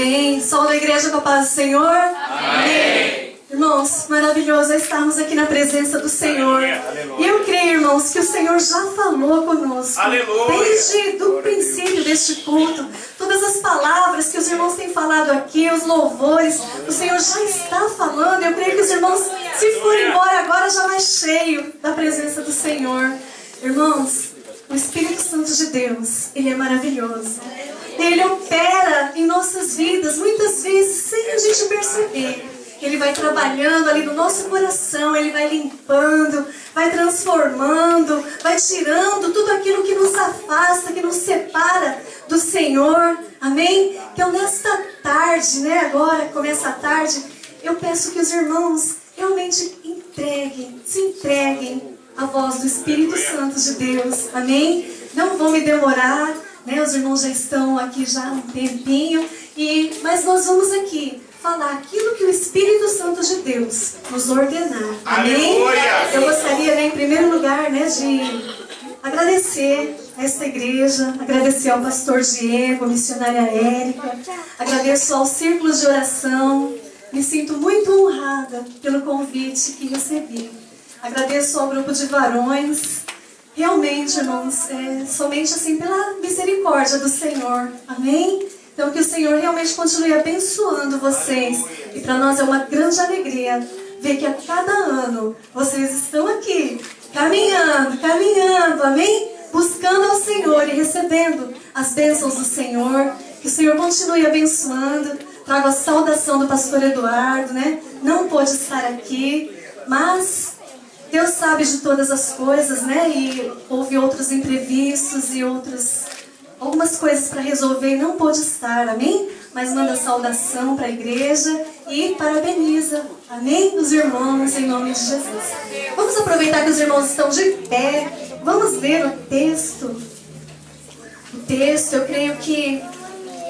Amém. Som da igreja com a paz do Senhor. Amém. Irmãos, maravilhoso é estarmos aqui na presença do Senhor. E eu creio, irmãos, que o Senhor já falou conosco. Aleluia. Desde o princípio deste culto. Todas as palavras que os irmãos têm falado aqui, os louvores, o Senhor já está falando. Eu creio que os irmãos, se forem embora agora, já vai cheio da presença do Senhor. Irmãos, o Espírito Santo de Deus, Ele é maravilhoso. Ele opera em nossas vidas, muitas vezes, sem a gente perceber. Ele vai trabalhando ali no nosso coração, Ele vai limpando, vai transformando, vai tirando tudo aquilo que nos afasta, que nos separa do Senhor. Amém? Então, nesta tarde, agora começa a tarde, eu peço que os irmãos realmente se entreguem à voz do Espírito Santo de Deus. Amém? Não vou me demorar, os irmãos já estão aqui já há um tempinho, mas nós vamos aqui falar aquilo que o Espírito Santo de Deus nos ordenar. Amém? Aleluia. Eu gostaria, em primeiro lugar, de agradecer a esta igreja, agradecer ao pastor Diego, a missionária Érica, agradeço ao Círculo de Oração, me sinto muito honrada pelo convite que recebi. Agradeço ao grupo de varões, realmente, irmãos, somente assim pela misericórdia do Senhor. Amém? Então, que o Senhor realmente continue abençoando vocês. E para nós é uma grande alegria ver que a cada ano vocês estão aqui, caminhando, amém? Buscando ao Senhor e recebendo as bênçãos do Senhor. Que o Senhor continue abençoando. Trago a saudação do pastor Eduardo, Não pôde estar aqui, mas Deus sabe de todas as coisas, E houve outros imprevistos e algumas coisas para resolver e não pôde estar, amém? Mas manda saudação para a igreja e parabeniza, amém? Os irmãos, em nome de Jesus. Vamos aproveitar que os irmãos estão de pé, vamos ler o texto. O texto, eu creio que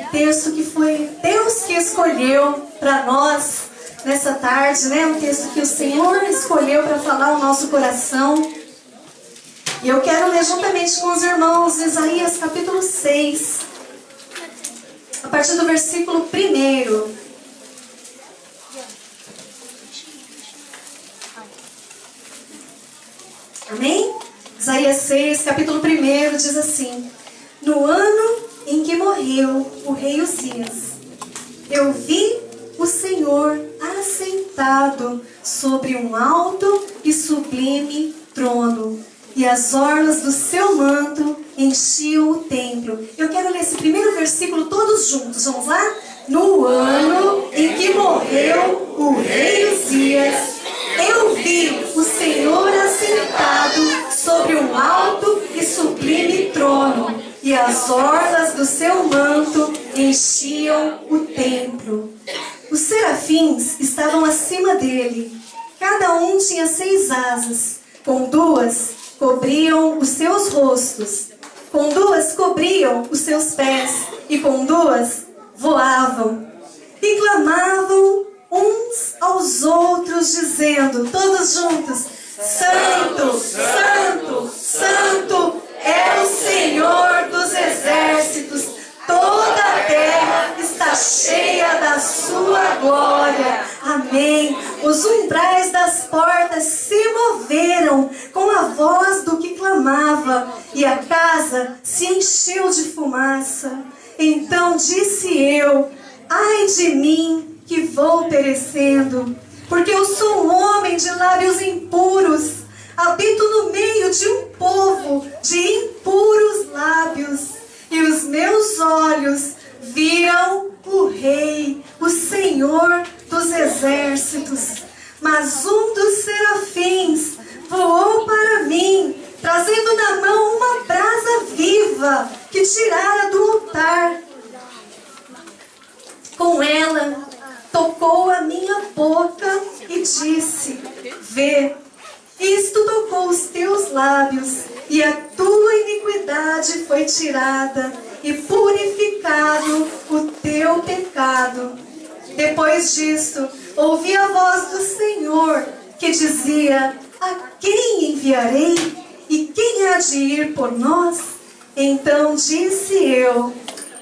o texto que foi Deus que escolheu para nós nessa tarde, Um texto que o Senhor escolheu para falar ao nosso coração. E eu quero ler juntamente com os irmãos Isaías capítulo 6, a partir do versículo 1. Amém? Isaías 6, capítulo 1, diz assim: No ano em que morreu o rei Uzias, eu vi o Senhor assentado sobre um alto e sublime trono, e as orlas do seu manto enchiam o templo. Eu quero ler esse primeiro versículo todos juntos. Vamos lá? No ano em que morreu o rei Uzias, eu vi o Senhor assentado sobre um alto e sublime trono, e as orlas do seu manto enchiam o templo. Os serafins estavam acima dele. Cada um tinha 6 asas. Com 2 cobriam os seus rostos, com 2 cobriam os seus pés, e com 2 voavam. E clamavam uns aos outros, dizendo, todos juntos: Santo, Santo, Santo é o Senhor dos exércitos, toda a terra está cheia da sua glória. Amém. Os umbrais das portas se moveram com a voz do que clamava, e a casa se encheu de fumaça. Então disse eu: ai de mim, que vou perecendo, porque eu sou um homem de lábios impuros, habito no meio de um povo de impuros lábios, e os meus olhos viram o Rei, o Senhor dos exércitos. Mas um dos serafins voou para mim, trazendo na mão uma brasa viva que tirara do altar. Com ela tocou a minha boca e disse: vê, isto tocou os teus lábios, e a tua iniquidade foi tirada, e purificado o teu pecado. Depois disto, ouvi a voz do Senhor, que dizia: a quem enviarei? E quem há de ir por nós? Então disse eu: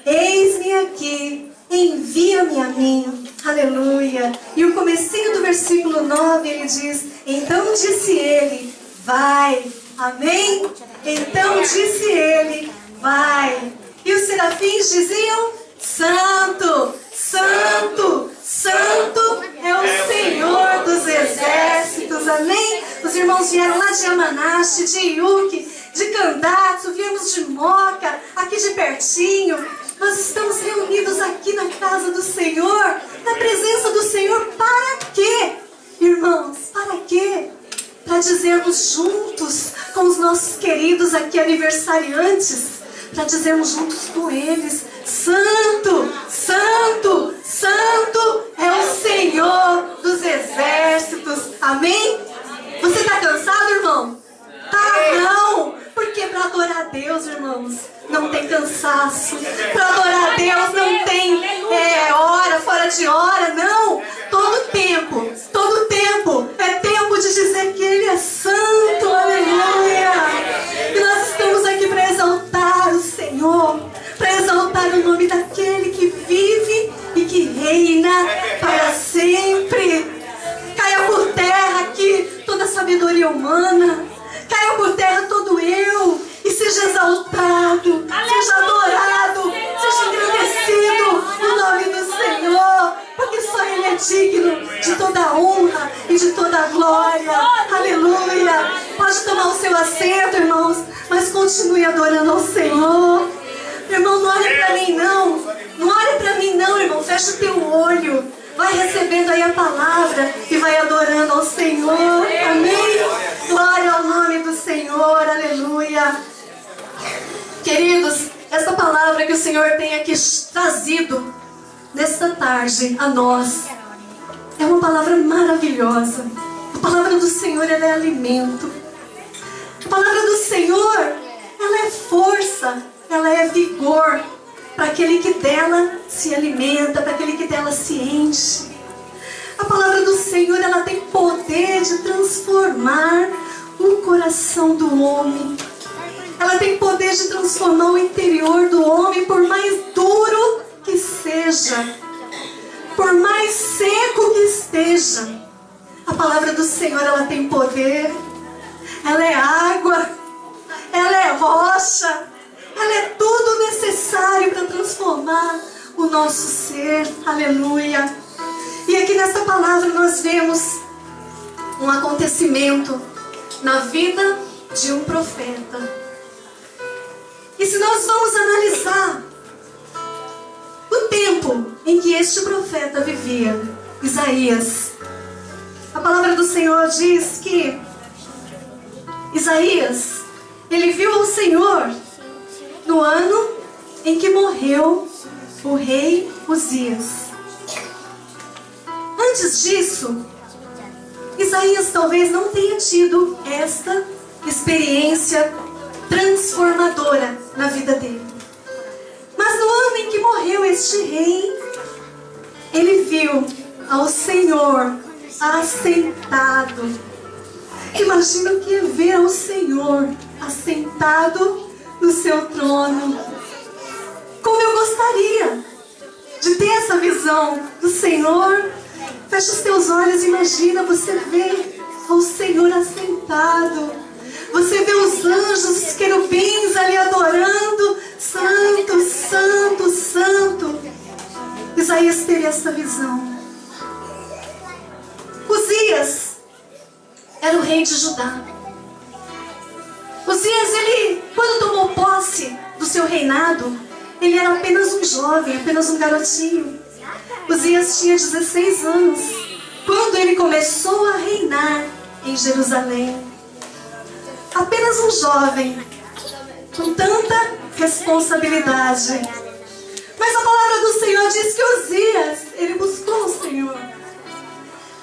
eis-me aqui, envia-me a mim. Aleluia. E o comecinho do versículo 9, ele diz: então disse ele, vai. Amém? Então disse ele, vai. E os serafins diziam: Santo, Santo, Santo é o Senhor dos exércitos. Amém? Os irmãos vieram lá de Yamanashi, de Yuki, de Candatsu, viemos de Moca, aqui de pertinho. Nós estamos reunidos aqui na casa do Senhor, na presença do Senhor. Para quê, irmãos? Para quê? Para dizermos juntos com os nossos queridos aqui aniversariantes, para dizermos juntos com eles: Santo, Santo, Santo é o Senhor dos exércitos. Amém? Você está cansado, irmão? Tá, não. Porque para adorar a Deus, irmãos, não tem cansaço. Para adorar a Deus não tem hora, fora de hora, não. Todo tempo é tempo de dizer que Ele é santo. Aleluia. E nós estamos aqui para exaltar o Senhor, para exaltar o nome daquele que vive e que reina para sempre. Caia por terra aqui toda a sabedoria humana, caia por terra todo eu, e seja exaltado, seja adorado, seja engrandecido no nome do Senhor, porque só Ele é digno de toda a honra e de toda a glória. Aleluia. Pode tomar o seu assento, irmãos, mas continue adorando ao Senhor. Irmão, não olhe para mim não, não olhe para mim não, irmão, fecha o teu olho, vai recebendo aí a palavra e vai adorando ao Senhor. Amém? Glória ao nome do Senhor. Aleluia. Queridos, essa palavra que o Senhor tem aqui trazido nesta tarde a nós é uma palavra maravilhosa. A palavra do Senhor, ela é alimento. A palavra do Senhor, ela é força, ela é vigor para aquele que dela se alimenta, para aquele que dela se enche. A palavra do Senhor, ela tem poder de transformar o coração do homem. Ela tem poder de transformar o interior do homem, por mais duro que seja, por mais seco que esteja. A palavra do Senhor, ela tem poder. Ela é água, ela é rocha, ela é tudo necessário para transformar o nosso ser. Aleluia. E aqui nessa palavra nós vemos um acontecimento na vida de um profeta. E se nós vamos analisar o tempo em que este profeta vivia, Isaías, a palavra do Senhor diz que Isaías, ele viu o Senhor no ano em que morreu o rei Uzias. Antes disso, Isaías talvez não tenha tido esta experiência transformadora na vida dele. Mas no ano em que morreu este rei, ele viu ao Senhor assentado. Imagina o que é ver ao Senhor assentado no seu trono. Como eu gostaria de ter essa visão do Senhor. Fecha os teus olhos e imagina, você vê ao Senhor assentado. Você vê os anjos, os querubins ali adorando. Santo, Santo, Santo. Isaías teve essa visão. Uzias era o rei de Judá. Uzias, ele, quando tomou posse do seu reinado, ele era apenas um jovem, apenas um garotinho. Uzias tinha 16 anos quando ele começou a reinar em Jerusalém. Apenas um jovem, com tanta responsabilidade. Mas a palavra do Senhor diz que Uzias, ele buscou o Senhor.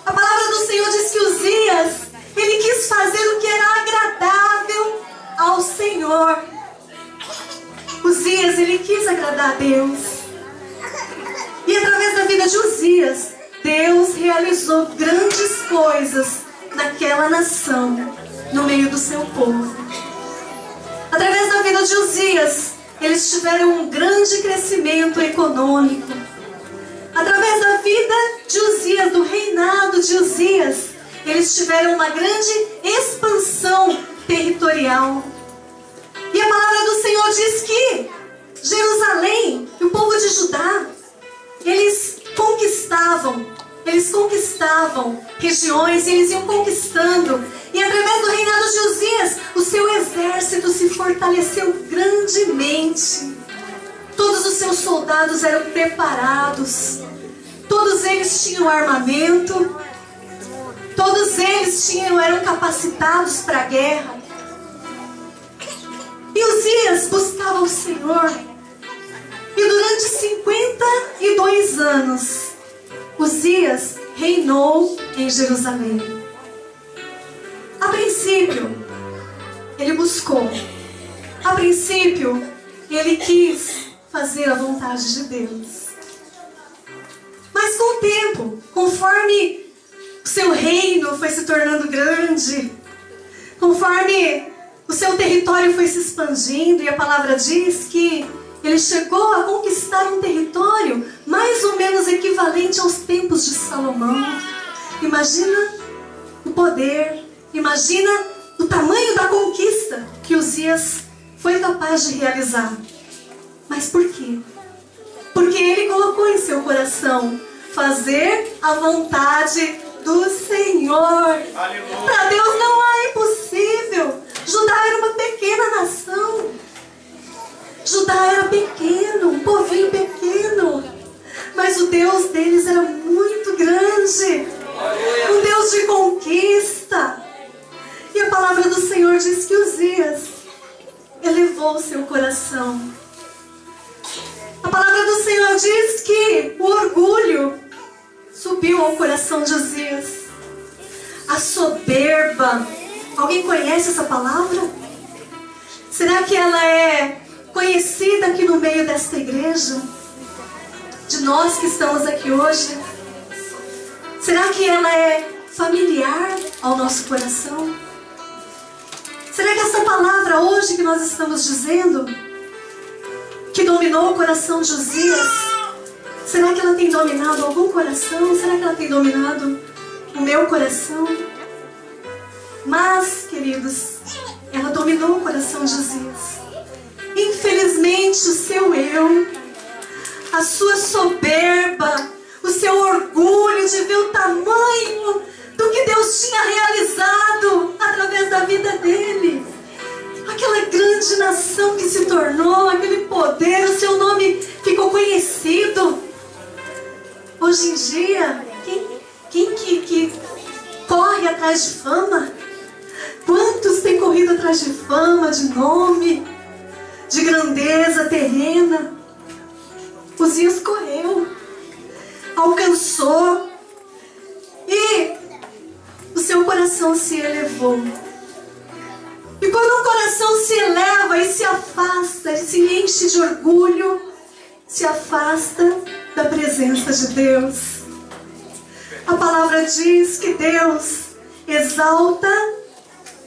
A palavra do Senhor diz que Uzias, ele quis fazer o que era agradável ao Senhor. Uzias, ele quis agradar a Deus. E através da vida de Uzias, Deus realizou grandes coisas naquela nação, no meio do seu povo. Através da vida de Uzias, eles tiveram um grande crescimento econômico. de Uzias, do reinado de Uzias, eles tiveram uma grande expansão territorial. E a palavra do Senhor diz que Jerusalém e o povo de Judá, eles conquistavam regiões, e eles iam conquistando. E através do reinado de Uzias, o seu exército se fortaleceu grandemente. Todos os seus soldados eram preparados. Todos eles tinham armamento. Todos eles eram capacitados para a guerra. E Uzias buscava o Senhor. E durante 52 anos, Uzias reinou em Jerusalém. A princípio, ele buscou. A princípio, ele quis fazer a vontade de Deus. Mas com o tempo, conforme o seu reino foi se tornando grande, conforme o seu território foi se expandindo, e a palavra diz que ele chegou a conquistar um território mais ou menos equivalente aos tempos de Salomão. Imagina o poder, imagina o tamanho da conquista que Uzias foi capaz de realizar. Mas por quê? Porque ele colocou em seu coração fazer a vontade do Senhor. Para Deus não há impossível. Judá era uma pequena nação. Judá era pequeno, um povinho pequeno. Mas o Deus deles era muito grande. Um Deus de conquista. E a palavra do Senhor diz que Uzias elevou o seu coração. A palavra do Senhor diz que o orgulho subiu ao coração de Uzias. A soberba. Alguém conhece essa palavra? Será que ela é conhecida aqui no meio desta igreja? De nós que estamos aqui hoje? Será que ela é familiar ao nosso coração? Será que essa palavra hoje que nós estamos dizendo, que dominou o coração de Uzias, será que ela tem dominado algum coração? Será que ela tem dominado o meu coração? Mas, queridos, ela dominou o coração de Uzias. Infelizmente, o seu eu, a sua soberba, o seu orgulho de ver o tamanho do que Deus tinha realizado através da vida dele, aquela grande nação que se tornou, aquele poder, o seu nome ficou conhecido. Hoje em dia, quem que corre atrás de fama? Quantos têm corrido atrás de fama, de nome, de grandeza terrena? Uzias correu, alcançou, e o seu coração se elevou. E quando um coração se eleva e se afasta, ele se enche de orgulho, se afasta da presença de Deus. A palavra diz que Deus exalta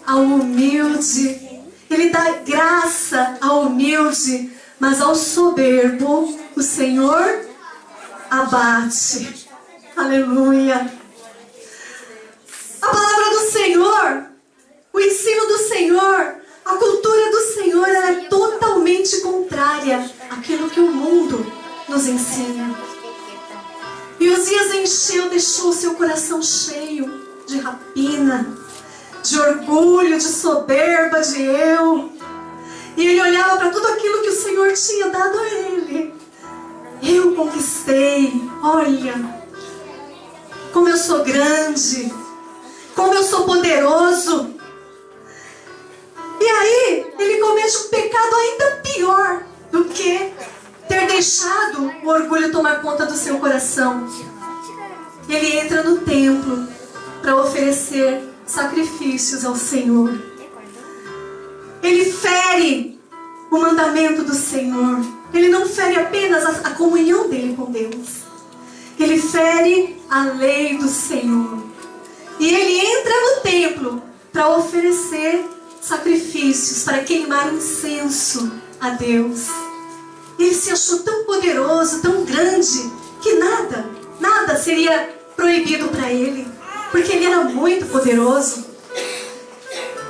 ao humilde. Ele dá graça ao humilde, mas ao soberbo o Senhor abate. Aleluia. A palavra do Senhor, o ensino do Senhor, a cultura do Senhor, ela é totalmente contrária àquilo que o mundo nos ensina. E Uzias deixou seu coração cheio de rapina, de orgulho, de soberba, de eu. E ele olhava para tudo aquilo que o Senhor tinha dado a ele. Eu conquistei, olha, como eu sou grande, como eu sou poderoso. E aí, ele comete um pecado ainda pior do que ter deixado o orgulho tomar conta do seu coração. Ele entra no templo para oferecer sacrifícios ao Senhor. Ele fere o mandamento do Senhor. Ele não fere apenas a comunhão dele com Deus. Ele fere a lei do Senhor. E ele entra no templo para oferecer sacrifícios, para queimar incenso a Deus. Ele se achou tão poderoso, tão grande, que nada nada seria proibido para ele, porque ele era muito poderoso.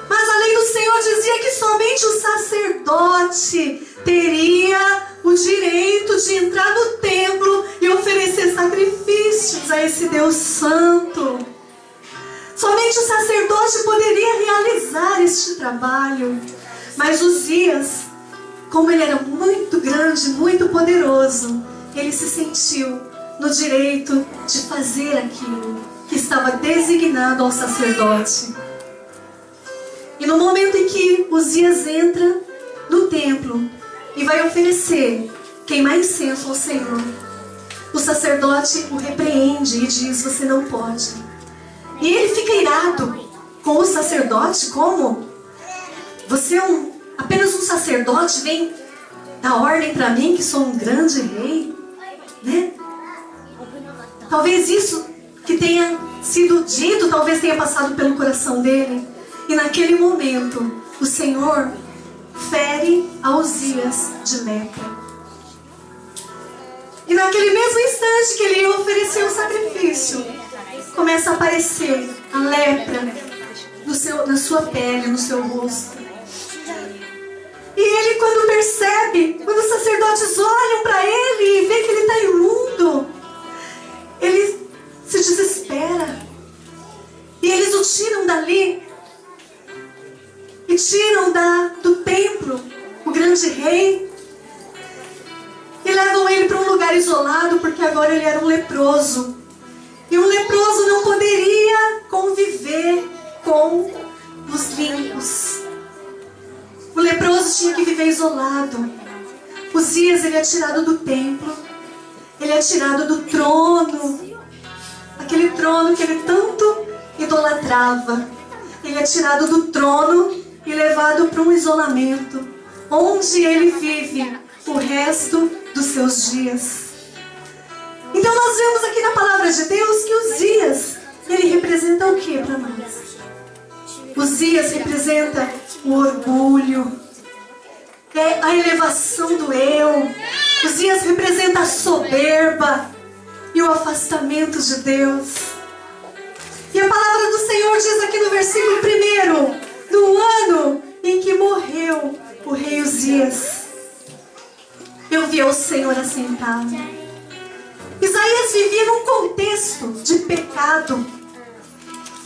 Mas a lei do Senhor dizia que somente o sacerdote teria o direito de entrar no templo e oferecer sacrifícios a esse Deus santo. Somente o sacerdote poderia realizar este trabalho. Mas Uzias, como ele era muito grande, muito poderoso, ele se sentiu no direito de fazer aquilo que estava designado ao sacerdote. E no momento em que Uzias entra no templo e vai oferecer, queimar incenso ao Senhor, o sacerdote o repreende e diz: você não pode. E ele fica irado com o sacerdote. Como? Você é apenas um sacerdote, vem dar ordem para mim que sou um grande rei, né? Talvez isso que tenha sido dito, talvez tenha passado pelo coração dele. E naquele momento, o Senhor fere a Uzias de lepra. E naquele mesmo instante que ele ia oferecer o sacrifício, começa a aparecer a lepra na sua pele, no seu rosto. E ele, quando percebe, quando os sacerdotes olham para ele e vê que ele está imundo, ele se desespera. E eles o tiram dali. E tiram do templo o grande rei. E levam ele para um lugar isolado, porque agora ele era um leproso. E um leproso não poderia conviver com os limpos. O leproso tinha que viver isolado. Uzias, ele é tirado do templo. Ele é tirado do trono. Aquele trono que ele tanto idolatrava. Ele é tirado do trono e levado para um isolamento, onde ele vive o resto dos seus dias. Então nós vemos aqui na palavra de Deus que Uzias, ele representa o que para nós? Uzias representa o orgulho, é a elevação do eu. Uzias representa a soberba e o afastamento de Deus. E a palavra do Senhor diz aqui no versículo 1: no ano em que morreu o rei Uzias, eu vi o Senhor assentado. Isaías vivia num contexto de pecado.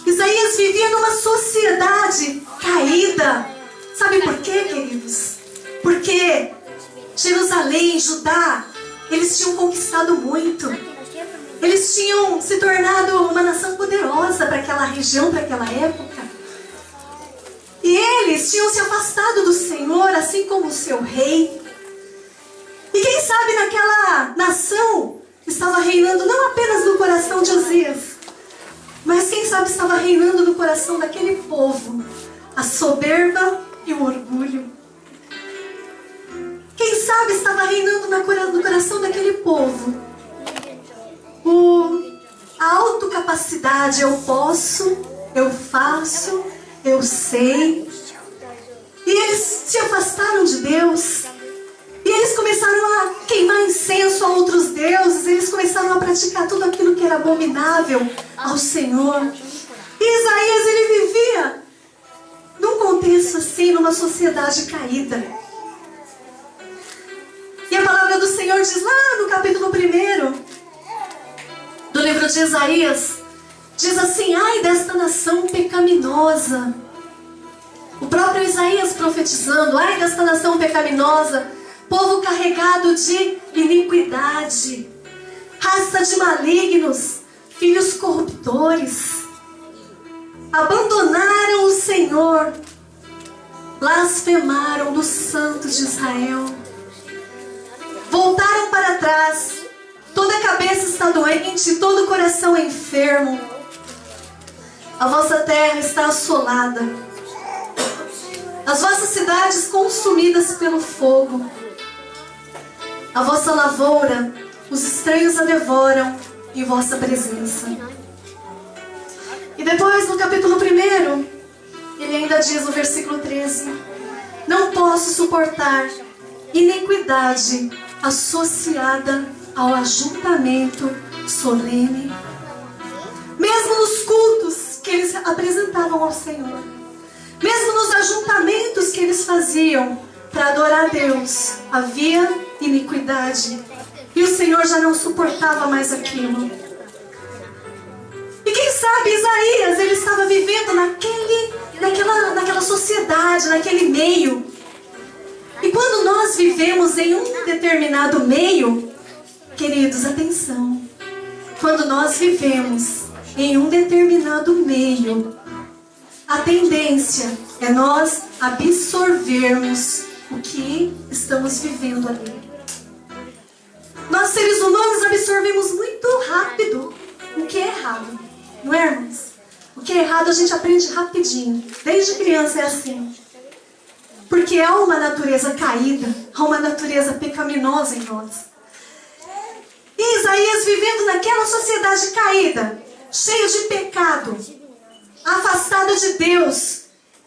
Isaías vivia numa sociedade caída. Sabe por quê, queridos? Porque Jerusalém, Judá, eles tinham conquistado muito. Eles tinham se tornado uma nação poderosa para aquela região, para aquela época. E eles tinham se afastado do Senhor, assim como o seu rei. E quem sabe naquela nação estava reinando não apenas no coração de Uzias, mas quem sabe estava reinando no coração daquele povo a soberba e o orgulho. Quem sabe estava reinando no coração daquele povo a autocapacidade. Eu posso, eu faço, eu sei. E eles se afastaram de Deus. E eles começaram a queimar incenso a outros deuses. Eles começaram a praticar tudo aquilo que era abominável ao Senhor. E Isaías, ele vivia num contexto assim, numa sociedade caída. E a palavra do Senhor diz lá no capítulo 1 do livro de Isaías, diz assim: ai desta nação pecaminosa. O próprio Isaías profetizando: ai desta nação pecaminosa, povo carregado de iniquidade, raça de malignos, filhos corruptores. Abandonaram o Senhor, blasfemaram do Santo de Israel. Voltaram para trás, toda a cabeça está doente, todo o coração é enfermo. A vossa terra está assolada, as vossas cidades consumidas pelo fogo. A vossa lavoura, os estranhos a devoram em vossa presença. E depois no capítulo 1, ele ainda diz no versículo 13: não posso suportar iniquidade associada ao ajuntamento solene. Mesmo nos cultos que eles apresentavam ao Senhor, mesmo nos ajuntamentos que eles faziam para adorar a Deus, havia iniquidade. E o Senhor já não suportava mais aquilo. E quem sabe Isaías, ele estava vivendo naquela sociedade, naquele meio. E quando nós vivemos em um determinado meio, queridos, atenção. Quando nós vivemos em um determinado meio, a tendência é nós absorvermos o que estamos vivendo ali. Nós, seres humanos, absorvemos muito rápido o que é errado. Não é, irmãos? O que é errado a gente aprende rapidinho. Desde criança é assim. Porque há uma natureza caída, há uma natureza pecaminosa em nós. E Isaías, vivendo naquela sociedade caída, cheio de pecado, afastado de Deus,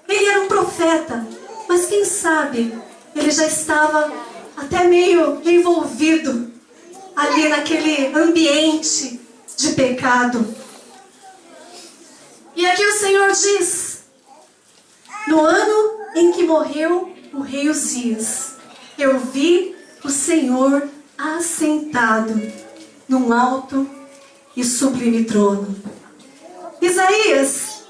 ele era um profeta. Mas quem sabe, ele já estava até meio envolvido ali naquele ambiente de pecado. E aqui o Senhor diz: no ano em que morreu o rei Uzias, eu vi o Senhor assentado num alto e sublime trono. Isaías,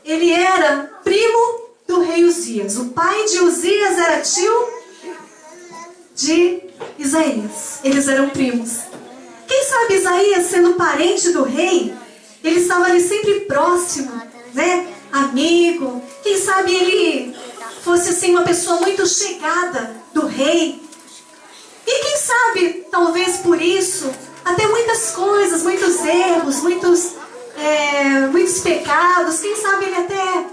ele era primo do rei Uzias. O pai de Uzias era tio de Isaías. Eles eram primos. Quem sabe Isaías, sendo parente do rei, ele estava ali sempre próximo, né? Amigo. Quem sabe ele fosse assim uma pessoa muito chegada do rei. E quem sabe, talvez por isso, até muitas coisas, muitos erros, muitos pecados, quem sabe ele até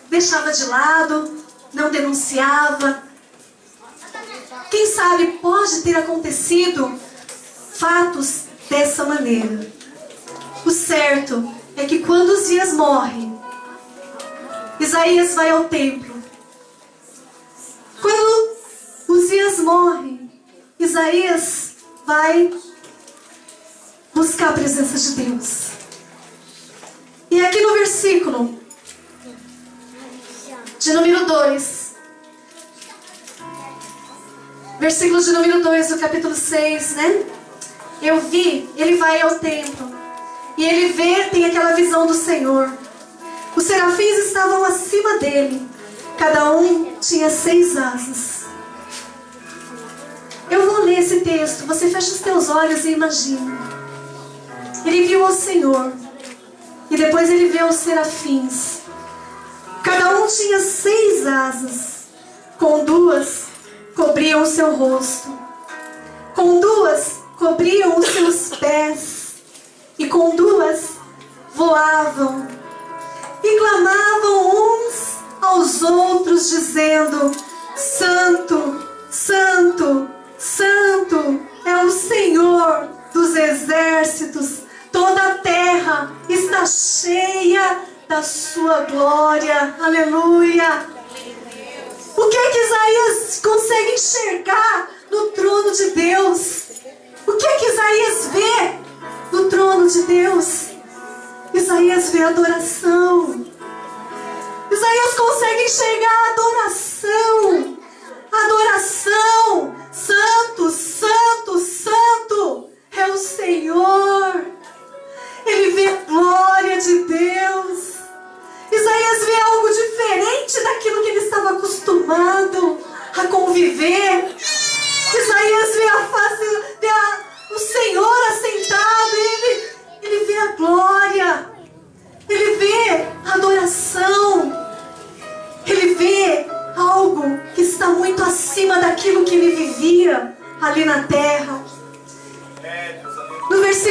deixava de lado, não denunciava. Quem sabe pode ter acontecido fatos dessa maneira. O certo é que quando Uzias morre, Isaías vai ao templo. Quando Uzias morre, Isaías vai buscar a presença de Deus. E aqui no versículo de número 2, versículo de número 2 do capítulo 6, né? Eu vi, ele vai ao templo e ele vê, tem aquela visão do Senhor. Os serafins estavam acima dele, cada um tinha 6 asas. Eu vou ler esse texto, você fecha os teus olhos e imagina. Ele viu ao Senhor e depois ele vê os serafins. Cada um tinha 6 asas, com 2 cobriam o seu rosto, com 2 cobriam os seus pés, e com 2 voavam, e clamavam uns aos outros, dizendo: Santo, Santo, Santo é o Senhor dos exércitos, toda a terra está cheia da sua glória. Aleluia! O que é que Isaías consegue enxergar no trono de Deus? O que é que Isaías vê no trono de Deus? Isaías vê adoração. Isaías consegue enxergar a adoração. Adoração. Santo, Santo, Santo é o Senhor. Ele vê a glória de Deus. Isaías vê algo diferente daquilo que ele estava acostumado a conviver. Isaías vê a face, o Senhor assentado, e ele vê a glória, ele vê a adoração, ele vê algo que está muito acima daquilo que ele vivia ali na terra. No versículo